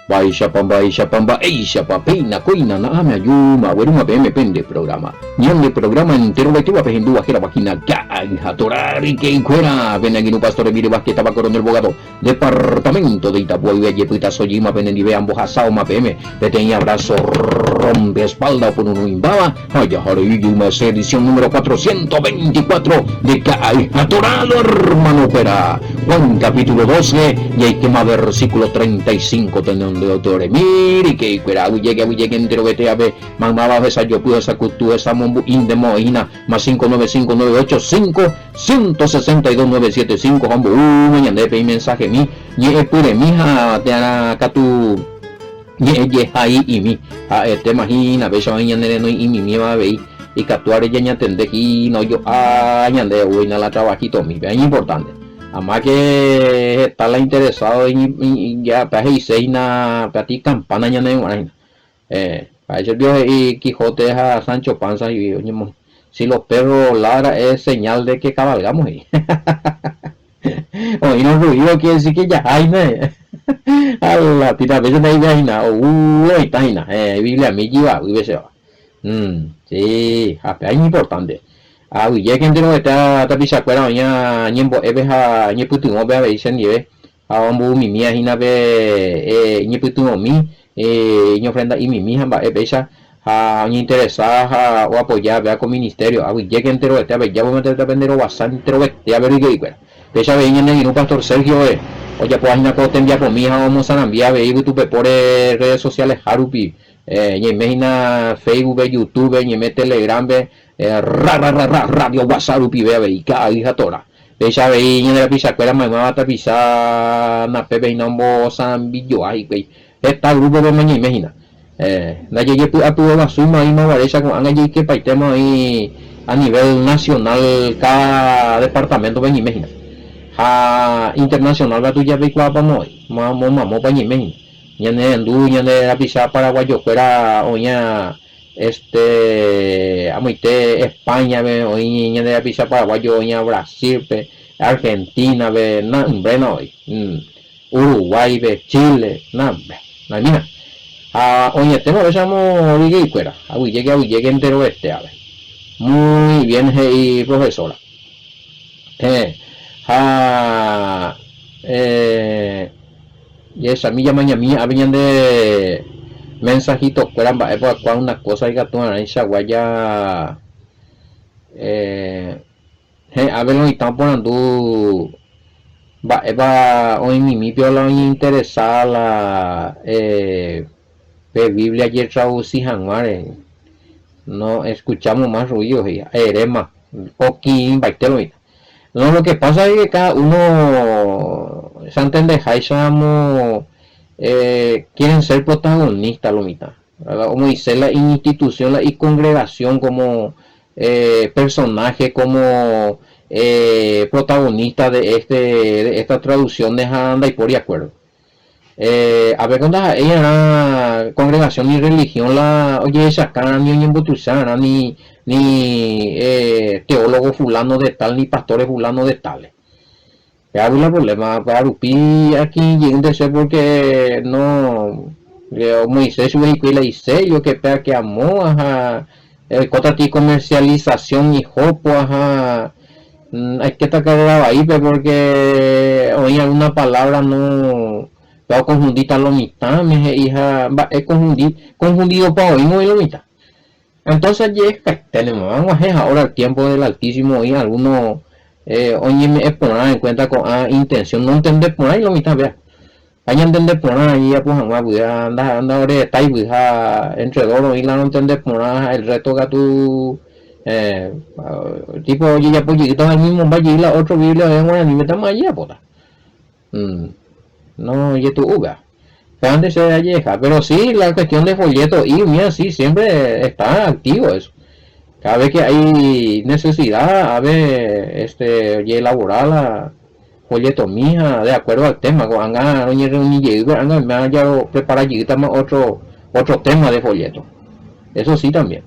Baisha pamba, eisha papina, coina, na me ayuma, weruma PM pende programa. Nian de programa entero baitu apa hindu akhira bakina ga hatorari que cuera, venagino pastore vire basqueta ba coronel bogado, departamento de Itapúa y Bellepuita Soyima venendive ambos asao ma PM, pequeña abrazo rompe espalda por un imbaba, haya hariyuma edición número 424 de Kai Hatorado hermano opera, Juan capítulo 12 y hay que más versículo 35 tenemos de autores, mire que cuera, llegue entero vete a ver, mamá esa yo pude esa cultura, esa mombu indemoina, más 59598 162 975, hombo, mañana de mensaje mi, y pure mija, te hará catu, y ahí y mi, te imagina, ves mañana no y mi va a ver, y catuare ya entendé que no yo, añade, hoy la trabajito mi, es importante. Además que está la interesado en ya para y na para ti campana ya no hay para eso Dios y Quijote a Sancho Panza y oye, si los perros ladran es señal de que cabalgamos ahí. Oye, no ruido quiere decir que ya hay a la tira veces no hay vaina ahí está Biblia mi lleva vive se va sí es importante. Ya que entero está bisa cuera nya nyembo ebeha nyeputu obe ave isen nive ambu mimia hina be nyeputu mi nyo frenda y mimi hamba ebesa ni interesa o apoyar vea con ministerio ya que entero está be ya vamos a depender bastante entero ya ver que cuera pesa be nyene no pastor Sergio oye pues hina ko tembia por mi vamos a enviar ve tu por redes sociales harupi ni imagina Facebook YouTube ni Telegram be radio WhatsApp pibe ve ka hija tora esa ve ni la pisa cuela mamá ta pisa na pepe nombo san billo ahí que esta grupo de mañana imagina na ye pu atu la suma y no varesa con anga ye que paitemo ahí a nivel nacional cada departamento ven imagina internacional va tu ya ve kwa pa moi mamo pa imagina ñane andu ñane la pisa paraguayo fuera oña amuite España ve hoy ñane la pisa paraguayo oña Brasil pe Argentina ve na bueno hoy Uruguay ve Chile na mira oña tenemos llamo ligue fuera llegue entero a ver muy bien y profesora y esa milla mañana mía habían de mensajitos fueran para una cosa y gato en esa guaya a ver lo están poniendo va hoy mi piola interesada la Biblia ayer traducí hangares no escuchamos más ruidos y erema poquín baitelo no lo que pasa es que cada uno se entiende quieren ser protagonistas lo mitad como dice la institución y congregación como personaje como protagonista de esta traducción de anda y por de acuerdo a ver cuando ella era congregación y religión la oye sacan ni en Botuzana ni teólogo fulano de tal ni pastores fulano de tales habla problema para Rupi aquí yéndose porque no Moisés su vehículo y sello que pega que amó el cotati comercialización y jopo hay que tacar ahí porque oye alguna palabra no va a confundir tal lo mitad mi hija es confundido para hoy no es lo mitad entonces ya tenemos vamos a dejar ahora el tiempo del Altísimo y algunos oye me poner en cuenta con intención no entender por ahí lo mitad vea hay entender por ahí ya pues voy a andar ahora está ahí voy a entre dos y la no entender por ahí el reto que tú tipo oye ya pues lleguitos al mismo valle y la otro biblia de una ni me está más allá pota no oye tú uga antes se alleja pero sí la cuestión de folleto y mira sí siempre está activo eso cada vez que hay necesidad a ver oye elaborar la folleto mija de acuerdo al tema con anga me haya preparar otro tema de folleto eso sí también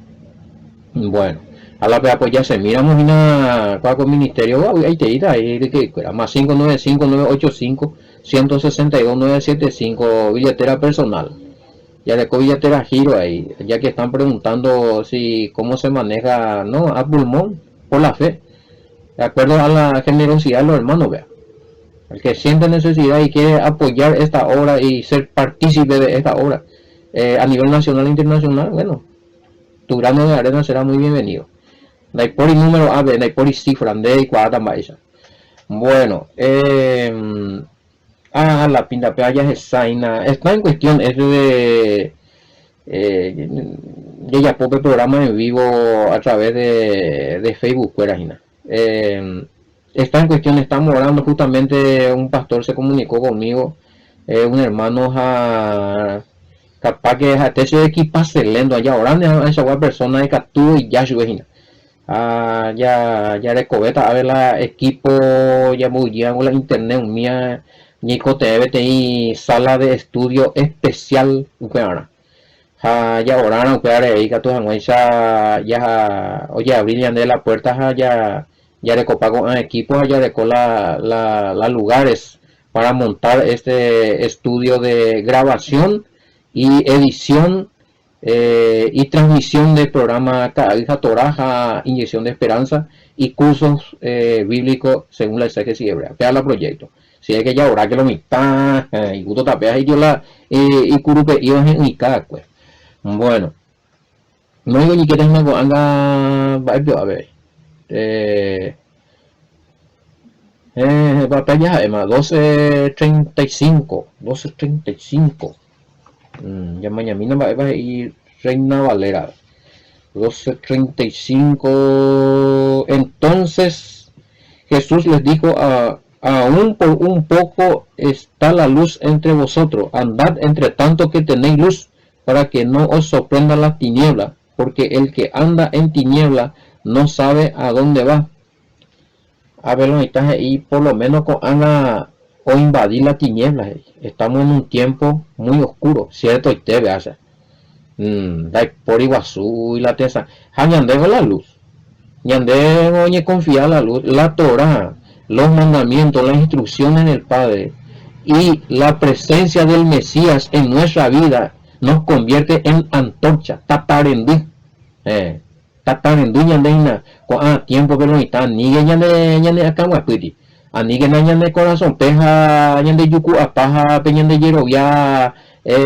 bueno a la vez pues ya se miramos una con ministerio ahí te irá ahí que más 595-985 162.975 billetera personal. Ya le billetera giro ahí, ya que están preguntando si cómo se maneja, no, a pulmón, por la fe, de acuerdo a la generosidad de los hermanos, vea. El que siente necesidad y quiere apoyar esta obra y ser partícipe de esta obra a nivel nacional e internacional, bueno, tu grano de arena será muy bienvenido. Naipori número A, Naipori cifra, de cuadra maíz. Bueno, la pinta playa es Saina. Está en cuestión es de ya pope programa en vivo a través de Facebook, está en cuestión, estamos orando justamente, un pastor se comunicó conmigo, un hermano capaz que hasta se equipa celendo allá orando a esa persona de Catu y ya ya recobeta a ver la equipo ya muy bien la internet mía Nico TVTI sala de estudio especial ya oraron ahí que ya oye abrir de la puerta ya recopa con equipos ya recó la lugares para montar este estudio de grabación y edición y transmisión del programa Cada Toraja, Inyección de Esperanza y cursos bíblicos según la exégesis hebrea. Vea la proyecto. Si es que ya ahora que lo mitad y gusto tapeas y yo la y curupe y en mi cada pues. Bueno, no digo ni que tenga anga a ver. Batalla además 12:35 ya mañana va a ir Reina Valera 12:35. Entonces Jesús les dijo aún por un poco está la luz entre vosotros, andad entre tanto que tenéis luz, para que no os sorprenda la tiniebla, porque el que anda en tiniebla no sabe a dónde va. A ver, y por lo menos anda o invadir la tiniebla. Estamos en un tiempo muy oscuro, cierto, y te veas. Por Iguazú y la Tesa. Ñandego la luz. Ñandego oye confía la luz, la Torah, los mandamientos, las instrucciones del Padre y la presencia del Mesías en nuestra vida nos convierte en antorcha, tatarendú. Tatarendú ñandeina tiempo pero está ni ñande acá guaputi. Ani que ñande corazón peja ñande yuku apaja peñande yerovia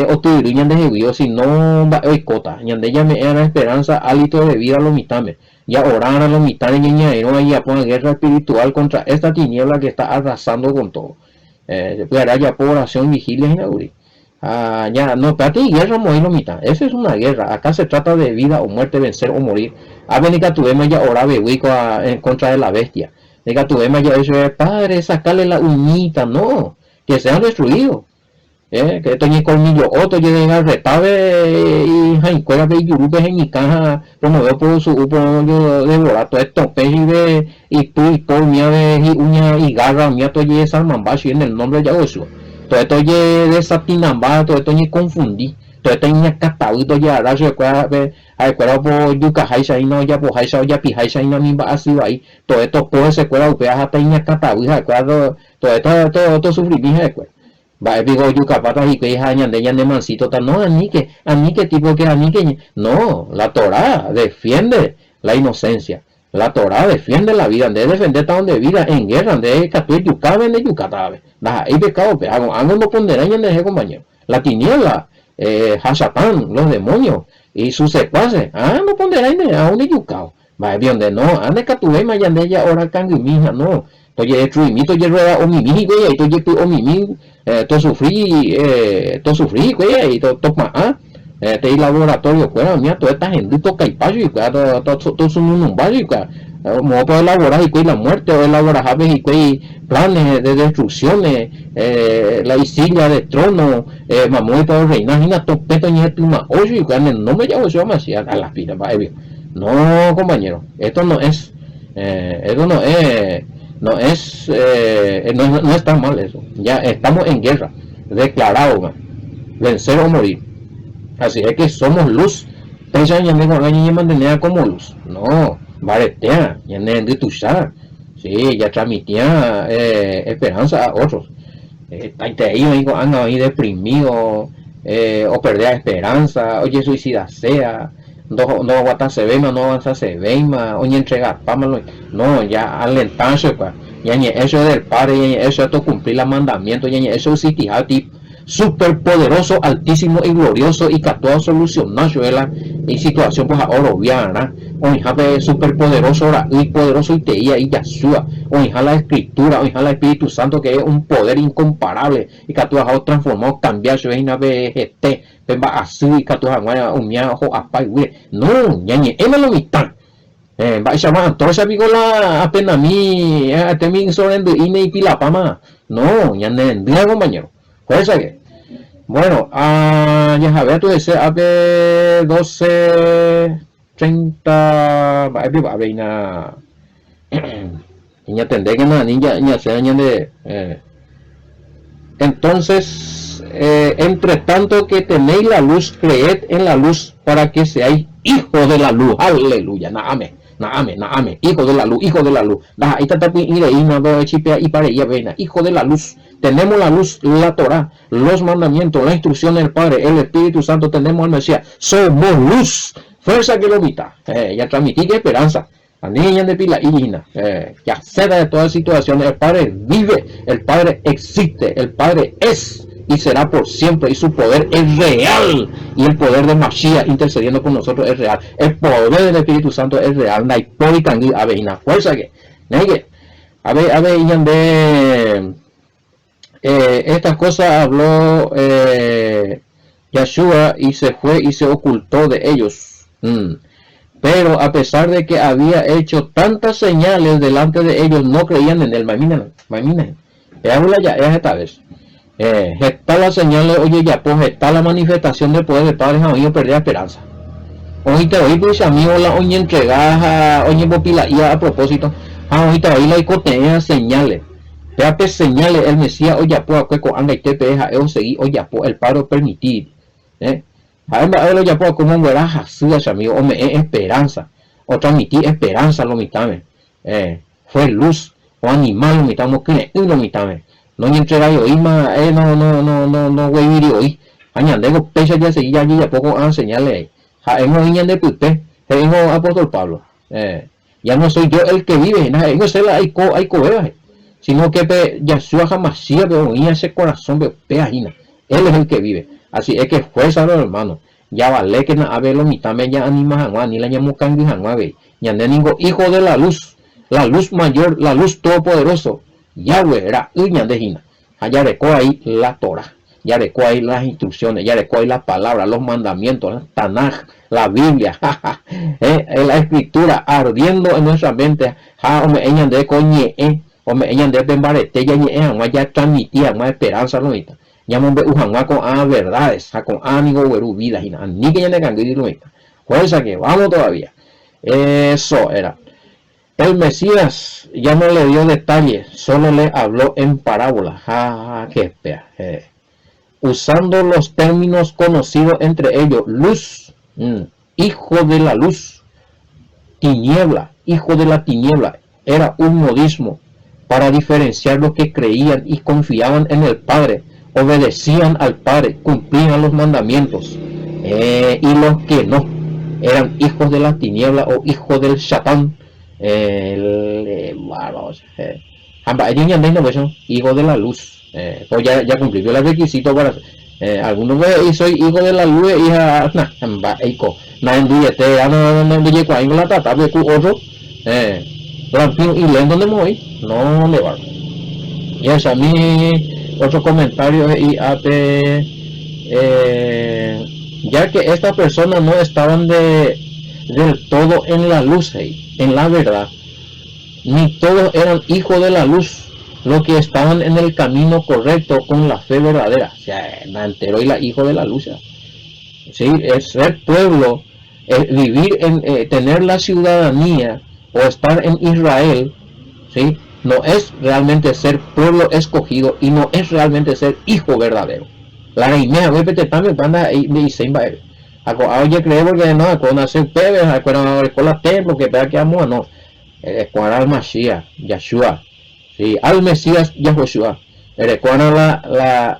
oturu ñande jebio si no va hoy cota ñande ya me era esperanza hálito de vida lo mitame ya orar a los mitades ñañaero y a poner guerra espiritual contra esta tiniebla que está arrasando con todo. Se puede dar ya por oración vigilia y nauri. Ya no espérate guerra morir lo mitad, eso es una guerra, acá se trata de vida o muerte, vencer o morir. A venica tu ema ya ora behuico en contra de la bestia. Diga tu ema ya eso es padre, sacarle la uñita, no, que sean destruidos. Que esto ni colmillo otro llega retabe y cuela de yurupe en mi caja promovido por su por yo de borato esto pejibe y tú y por mía de uña y garra mía to ye salmambashi en el nombre de Yahushua. Todo esto ye de satinamba, todo esto ni confundí. Todo esto ni catauito ya ahora se acuerda por yuca haisha y no ya por haisha ya pi haisha y no mi va así ahí. Todo esto puede se acuerda upea hasta ni catauito acuerda todo esto sufrimiento acuerda. Va digo yuca patas y que hañan de ella de mansito no a mí que tipo que a mí que no, la Torá defiende la inocencia. La Torá defiende la vida, de defender tan de vida en guerra, de catuir yucabe de yucatabe. Hay pecado, hago no ponderañan de ese compañero. La tiniebla, Hashatán, los demonios y sus secuaces, no ponderañan a un yucao. Va bien de no, ande catuve mañan de ella ahora cambio mija, no. Oye, destruimiento ya rueda o mi miji, güey, y todo o mi miji, todo sufrí, güey, y todo más, te laboratorio, güey, mira, toda esta gente toca y paso, y todo son un barrio, y como puedo elaborar, y la muerte, o elaborar, y planes de destrucciones, la isilla de trono, mamá, para reinar, y una topeta, y esto, una ocho, y no me llamo yo más, a las pilas, va, no, compañero, esto no es, no es tan mal eso. Ya estamos en guerra, declarado, man. Vencer o morir. Así es que somos luz. Pensar ya me mantenía como luz. No, baretea, ya de tushar. Sí, ya transmitía esperanza a otros. te ahí anda ahí deprimido, o perder la esperanza, oye suicida sea, no aguanta se ve no avanza se ve oye entregar pámalo, no, ya alentarse pues, ya ni eso del padre, ya eso es cumplir los mandamientos, ya ni eso es super poderoso, altísimo y glorioso y que a todo solucionar y situación pues ahora obviará o hija de super poderoso y poderoso y teía y Yahshua o hija la escritura o hija la Espíritu Santo que es un poder incomparable y que a todo has transformado cambiar su hija de GT pemba así y que a todo has umia ojo apa no ya ni él lo mitad va a llamar entonces amigo la apenas mi mi sobre y pila pama no ya no compañero fuerza que bueno, ya sabes, tú dices, AB 12:30, va a ver, niña tendré que nada, niña sea niña de, entonces, entre tanto que tenéis la luz, creed en la luz para que seáis hijos de la luz, aleluya, naame, hijo de la luz, ahí está y para ella, hijo de la luz. Tenemos la luz, la Torah, los mandamientos, la instrucción del Padre, el Espíritu Santo, tenemos al Mesías. Somos luz. Fuerza que lo mita. Ya transmití que esperanza. A niña de pila y ya ceda de toda situación. El Padre vive, el Padre existe, el Padre es y será por siempre. Y su poder es real. Y el poder de Mashiach intercediendo por nosotros es real. El poder del Espíritu Santo es real. No hay poder a ver, fuerza que. A ver, de. Estas cosas habló Yahshua y se fue y se ocultó de ellos. Pero a pesar de que había hecho tantas señales delante de ellos, no creían en él. Imagínense. Habla ya esta vez. Está la señal, oye, ya pues está la manifestación del poder de Padre, oye, perder la esperanza. Oíste, oí, pues amigo, la oye entregadas, oye, popila, y a propósito, oíste, oí la icotea señales. Te señales el Mesías hoy ya puedo cueco anga y te deja seguir hoy ya el paro permitir a ver ya puedo como verás así amigo o me es esperanza o transmitir esperanza lo mitame fue luz o animal lo mitamos que lo mitame no ni entrega yo ima no güey hoy añadego pecha ya seguir allí ya poco a señales hemos niña de puté hemos apóstol Pablo ya no soy yo el que vive no sé la hay coberas sino que Yahshua jamás pero ese corazón peajina, él es el que vive, así es que fuerza los hermanos, ya vale que a ver lo mitad me ya anima ni la llamo cangi ve, ya no ningún hijo de la luz mayor, la luz todopoderoso, Yahweh era uña de jina, allá recuerda ahí la Torah, ya recuerda ahí las instrucciones, ya recuerda ahí las palabras, los mandamientos, la Tanaj, la Biblia, la escritura ardiendo en nuestra mente, ella de coñe, ella de bembarete ya transmitía más esperanza lo mismo ya me con verdades con ánimo vida ni que ya le cambié lo mismo fuerza que vamos todavía eso era el Mesías ya no le dio detalles solo le habló en parábolas qué espera usando los términos conocidos entre ellos luz hijo de la luz tiniebla hijo de la tiniebla era un modismo para diferenciar los que creían y confiaban en el Padre, obedecían al Padre, cumplían los mandamientos, y los que no, eran hijos de la tiniebla o hijos del Satán, hijos de la luz, pues ya cumplió el requisito para algunos de soy hijo de la luz, hija, y leen donde me voy, no le va. Y es a mí otro comentario y ya que estas personas no estaban del todo en la luz, en la verdad, ni todos eran hijos de la luz, los que estaban en el camino correcto con la fe verdadera, o sea, entero y la hijo de la luz, ¿sí? Es ser pueblo, vivir tener la ciudadanía o estar en Israel, ¿sí? No es realmente ser pueblo escogido y no es realmente ser hijo verdadero. La reina vete también banda y dicen va oye creo que no con hacer pebes con la templo que para que amo no al Mashiach Yahshua, sí, al Mesías Yahushua, Recuerda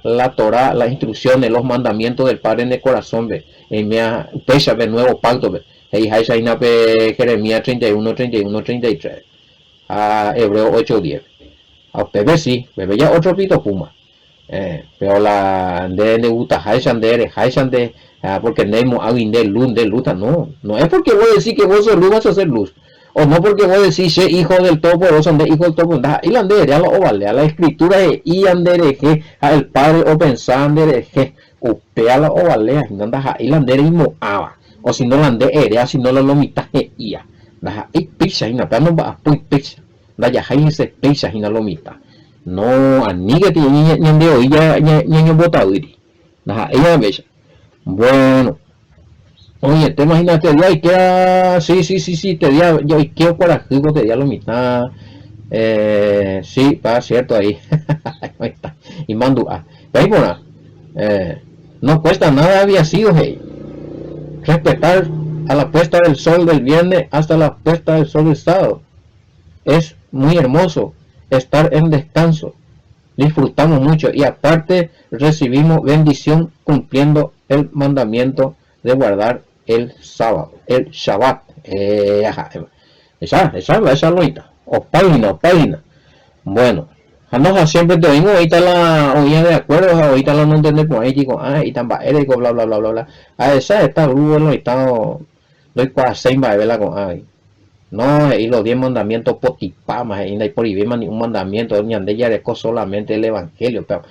la Torah, las instrucciones, los mandamientos del Padre en el corazón, ve. En mi pecha, ve, nuevo pacto, ve. Hey, Jeremías 31, 31, 33. A Hebreo 8, 10. A bebé sí, bebé ya otro pito puma. Pero la de gusta Haishan porque Nemo alguien de luz, no es porque voy a decir que vos sos luz, vas a hacer luz. O no porque voy a decir que hijo del todopoderoso, de hijo del todopoderoso, y la andere, a la ovale, a la escritura de y andere que el padre o pensando que upea la ovale, y anda y la andere y moaba, o si no la andere, si no lo mitad ia, da y pizza y nada no va a pui pizza, da ya hay ese pizza y no lo mitad. No, ni que tiene ni hoy ya botado, da ella bella. Bueno. Oye, te imaginas, te di ahí queda, sí, te di, yo quiero por aquí, te di a la mitad, sí, va, cierto, ahí, ahí está, y mando, ahí por no cuesta nada, había sido, hey, respetar a la puesta del sol del viernes hasta la puesta del sol del sábado, es muy hermoso estar en descanso, disfrutamos mucho, y aparte recibimos bendición cumpliendo el mandamiento de guardar el sábado, el Shabbat, esa loita, o página. Bueno, no siempre te digo, ahorita la oía de acuerdo, ahorita la no entiende político, y tan baérico, bla, esa está Google, está, doy para 6 vela con no, y los 10 mandamientos potipamas, y no hay por ahí ni un mandamiento, ni ande ya de solamente el evangelio, pero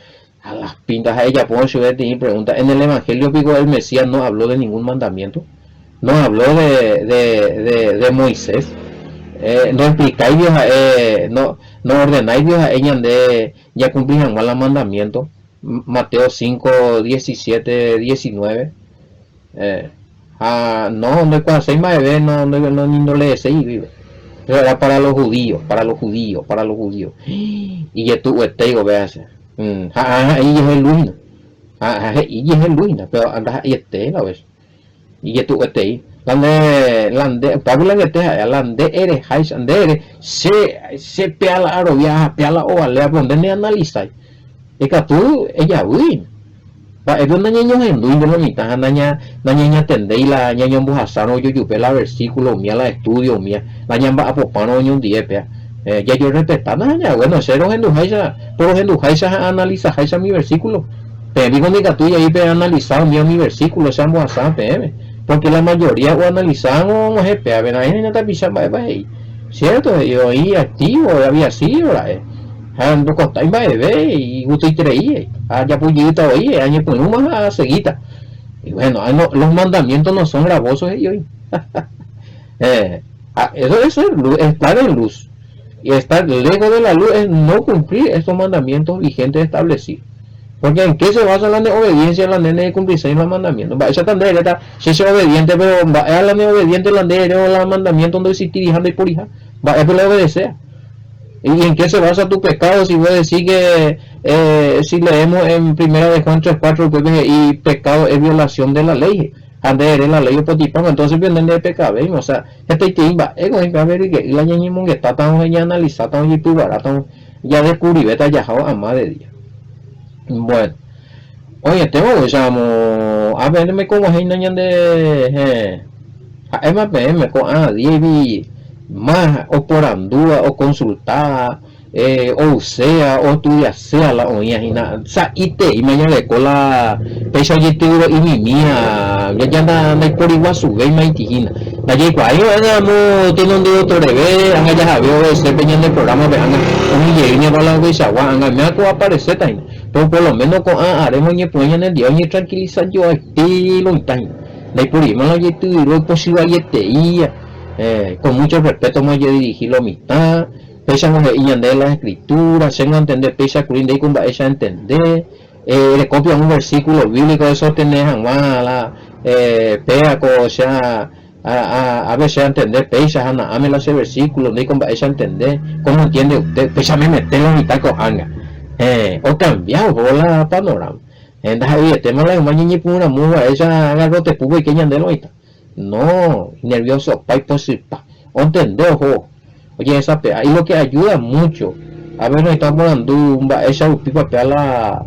a las pintas a ella puedo subir y pregunta, en el evangelio pico el Mesías no habló de ningún mandamiento, no habló de Moisés, no explicáis no ordenáis a ella de ya cumplían mal los mandamientos, Mateo 5, 17, 19, no es para 6 más de no le decís, pero era para los judíos, y ya tú te digo, veas, ahí es el Luina, ahí es el Luina, pero andas ahí la vez, y ya tú te ahí, Pablo que te lande eres hais andere se peala arobia peala o ale donde ne analiza es que tú ella win va es una niña en duende no mitad naña tendei la niña en bujasano yo la versículo mía la estudio mía la ñamba apopano un día pea ya yo respetar naña bueno cero en dujaisa pero en dujaisa analiza jaisa mi versículo pero digo ni que tú ahí pe analizado mi versículo se han bujasano pm porque la mayoría o analizamos o GP, a ver, ahí no está pisando, cierto, yo ahí activo, había sido, ando costáis bebé y usted creía, ya puñita hoy, año con una seguita, y bueno, los mandamientos no son gravosos ellos, eso es luz, estar en luz, y estar lejos de la luz es no cumplir estos mandamientos vigentes establecidos. Porque en qué se basa la obediencia, la nene de cumplir los mandamientos. Esa tandera está, si es obediente, pero es la obediente, la nene o los mandamientos donde existir hija de por hija, es que le obedecer. ¿Y en qué se basa tu pecado? Si voy a decir que si leemos en 1 de Juan 3:4 pues, y pecado es violación de la ley. Ande la ley potipán, entonces vienen de pecado, o sea, este timba, que la ñañimón que está tan ya analizada, tan ya descubrí, vete ya a más de día. Bueno, oye, tengo a ver, me como hay nañan de MPM con DB más o por andúa o consultar o sea o estudiar sea la oña y nada, sa ite y mañana de cola peso y tiro y mi mía ya anda por igual su ve y tijina la llego ahí vamos tiene un día otro revés anga ya veo ese peñón del programa de anga un llegué para la huesa anga me ha aparecer también pero por lo menos con haremos ni pues en el día ni tranquiliza yo estilo y tan de por ahí me la tiro posible y con mucho respeto me dirigí la mitad pensamos en de las escrituras se no entender pesa curin de con ella entender le copian un versículo bíblico de sostener jamás pega cosa a veces entender pesa a me ese versículo de con ella entender cómo entiende usted pesa me meter la mitad con hanga o cambiado por la panorama entonces ahí el tema la mañana y una mujer esa agarró te pudo y que de loita no nervioso pa y posible entender ojo. Oye, esa y lo que ayuda mucho A ver, no estamos hablando esa pipa la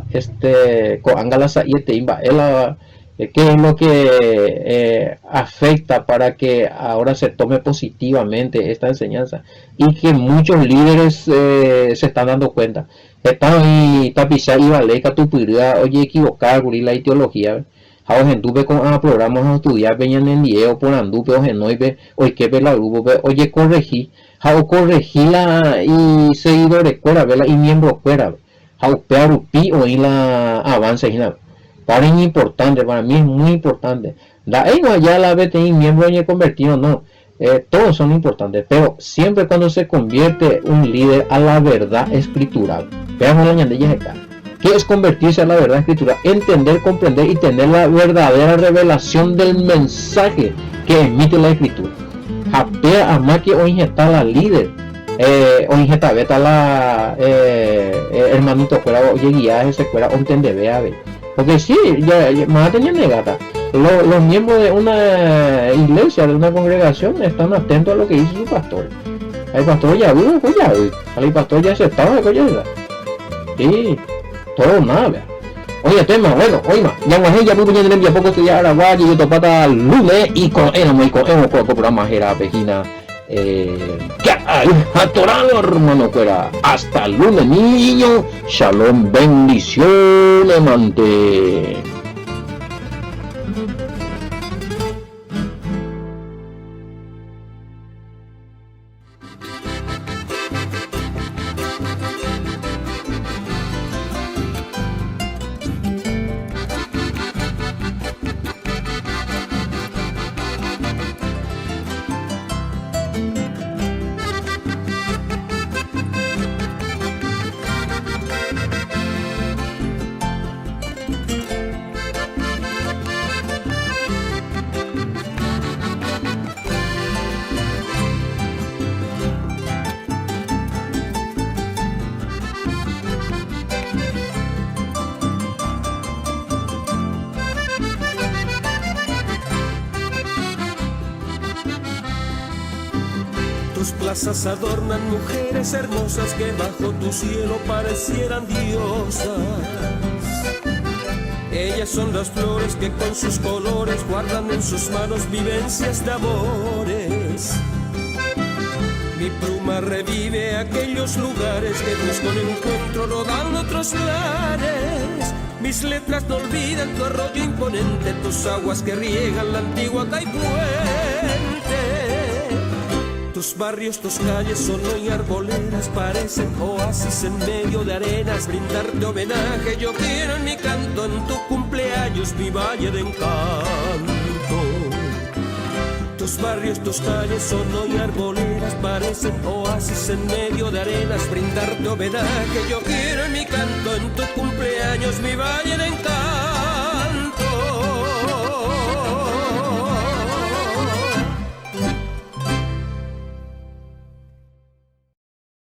con angala saite imba ela qué es lo que afecta para que ahora se tome positivamente esta enseñanza y que muchos líderes se están dando cuenta. Están ahí tapizar y valeca tu puridad, oye equivocar la ideología. Ahora anduve con programas a estudiar venían en dieo por anduve o genoibe oye que ve la grupo oye corregí how corregila y seguidores fuera vela y miembros fuera how pearupi o y la avance y nada para mí es importante, para mí es muy importante la ya la vez tener miembro y convertido no todos son importantes pero siempre cuando se convierte un líder a la verdad escritural veamos la ñandilla acá. ¿Qué es convertirse a la verdad escritura? Entender, comprender y tener la verdadera revelación del mensaje que emite la escritura. Japea a más que hoy está la líder. Hoy está beta la hermanito fuera oye guiaje se fuera entender vea ver. Porque sí, ya más tenía negata. Los miembros de una iglesia, de una congregación, están atentos a lo que dice su pastor. El pastor ya vino, pues ya, el pastor ya aceptaba la cosa. Sí. Todo nada. Oye, tema, bueno, oye, ya guajé, ya pude tener ya poco estudiar Araguay y yo topata lunes y con el programa era pejina. Que atorado hermano fuera. Hasta el lunes, niño. Shalom, bendiciones, amante. Tus plazas adornan mujeres hermosas que bajo tu cielo parecieran diosas. Ellas son las flores que con sus colores guardan en sus manos vivencias de amores. Mi pluma revive aquellos lugares que busco en encuentro rodando otros lares. Mis letras no olvidan tu arroyo imponente, tus aguas que riegan la antigua Caipuente. Tus barrios, tus calles son hoy arboledas, parecen oasis en medio de arenas. Brindarte homenaje yo quiero en mi canto, en tu cumpleaños mi valle de encanto. Tus barrios, tus calles son hoy arboledas, parecen oasis en medio de arenas. Brindarte homenaje yo quiero en mi canto, en tu cumpleaños mi valle